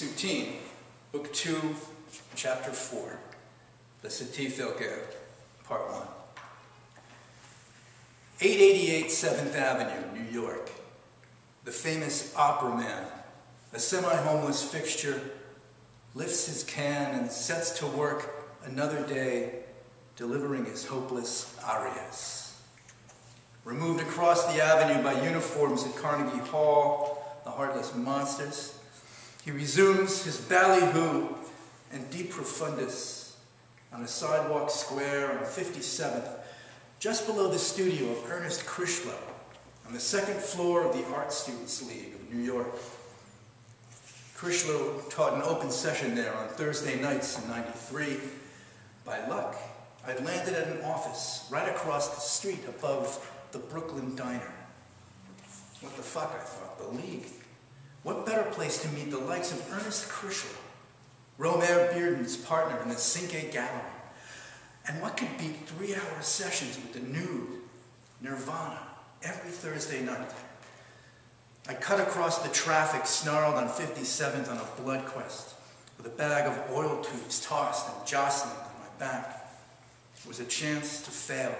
Soutine, Book 2, Chapter 4, The Cité Filker, Part 1. 888 7th Avenue, New York. The famous opera man, a semi-homeless fixture, lifts his can and sets to work another day, delivering his hopeless arias. Removed across the avenue by uniforms at Carnegie Hall, the heartless monsters, he resumes his ballyhoo and de profundis on a sidewalk square on 57th, just below the studio of Ernest Critchlow, on the second floor of the Art Students League of New York. Critchlow taught an open session there on Thursday nights in '93. By luck, I'd landed at an office right across the street above the Brooklyn Diner. What the fuck, I thought, the League. What better place to meet the likes of Ernest Critchlow, Romare Bearden's partner in the Cinque Gallery, and what could beat 3-hour sessions with the Nude, Nirvana, every Thursday night. I cut across the traffic snarled on 57th on a blood quest, with a bag of oil tubes tossed and jostling on my back. It was a chance to fail,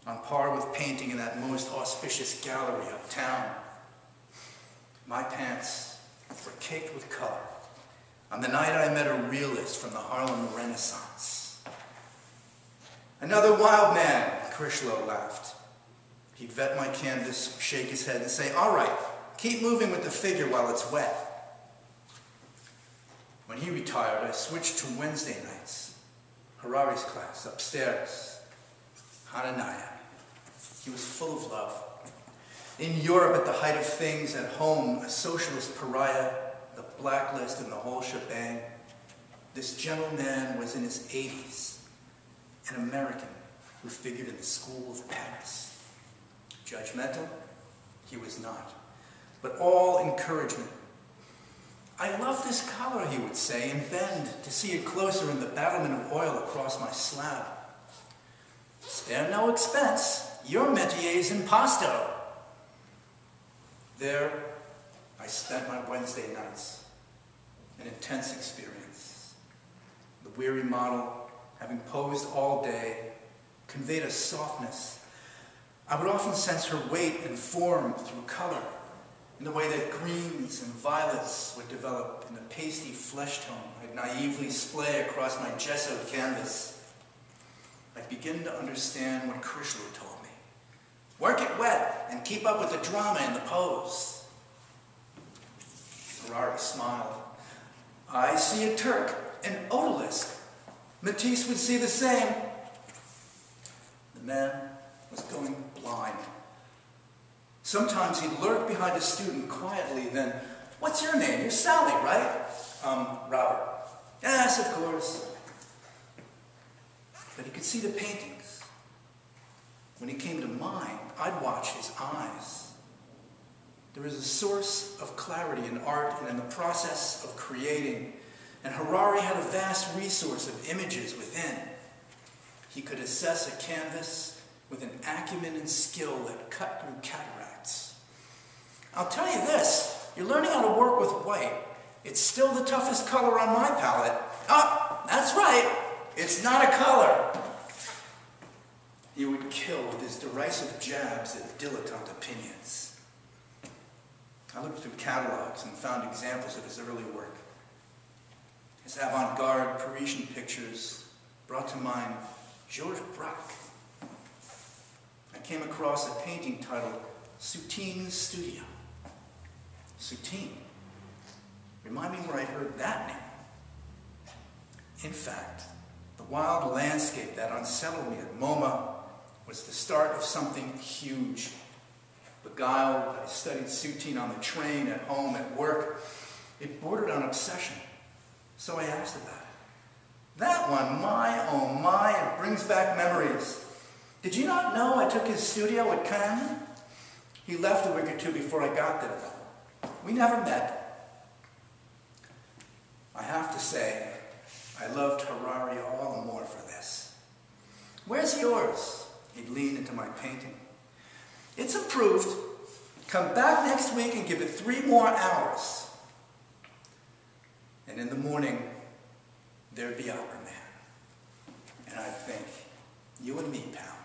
on par with painting in that most auspicious gallery uptown. My pants were caked with color on the night I met a realist from the Harlem Renaissance. Another wild man, Critchlow laughed. He'd vet my canvas, shake his head, and say, "All right, keep moving with the figure while it's wet." When he retired, I switched to Wednesday nights. Harari's class, upstairs. Hananiah. He was full of love. In Europe, at the height of things, at home, a socialist pariah, the blacklist and the whole shebang, this gentleman was in his 80s, an American who figured in the school of Paris. Judgmental? He was not, but all encouragement. "I love this color," he would say, and bend to see it closer in the battlement of oil across my slab. "Spare no expense. Your métier's impasto." There, I spent my Wednesday nights, an intense experience. The weary model, having posed all day, conveyed a softness. I would often sense her weight and form through color, in the way that greens and violets would develop in the pasty flesh tone I'd naively splay across my gessoed canvas. I'd begin to understand what Critchlow told me. Work it wet and keep up with the drama in the pose. Harari smiled. "I see a Turk, an odalisque. Matisse would see the same." The man was going blind. Sometimes he'd lurk behind a student quietly, then, "What's your name? You're Sally, right?" Robert." "Yes, of course." But he could see the paintings. When he came to mine, I'd watch his eyes. There is a source of clarity in art and in the process of creating, and Harari had a vast resource of images within. He could assess a canvas with an acumen and skill that cut through cataracts. "I'll tell you this, you're learning how to work with white. It's still the toughest color on my palette." "Oh, that's right, it's not a color." He would kill with his derisive jabs at dilettante opinions. I looked through catalogs and found examples of his early work. His avant-garde Parisian pictures brought to mind Georges Braque. I came across a painting titled Soutine's Studio. Soutine. Remind me where I heard that name. In fact, the wild landscape that unsettled me at MoMA was the start of something huge. Beguiled, I studied Soutine on the train, at home, at work. It bordered on obsession, so I asked about it. "That one, my, oh my, it brings back memories. Did you not know I took his studio at Cannes?" He left a week or two before I got there. We never met. I have to say, I loved Harari all the more for this. "Where's yours?" He'd lean into my painting. "It's approved. Come back next week and give it 3 more hours." And in the morning, there'd be Opera Man. And I'd think, you and me, pal,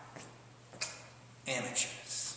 amateurs.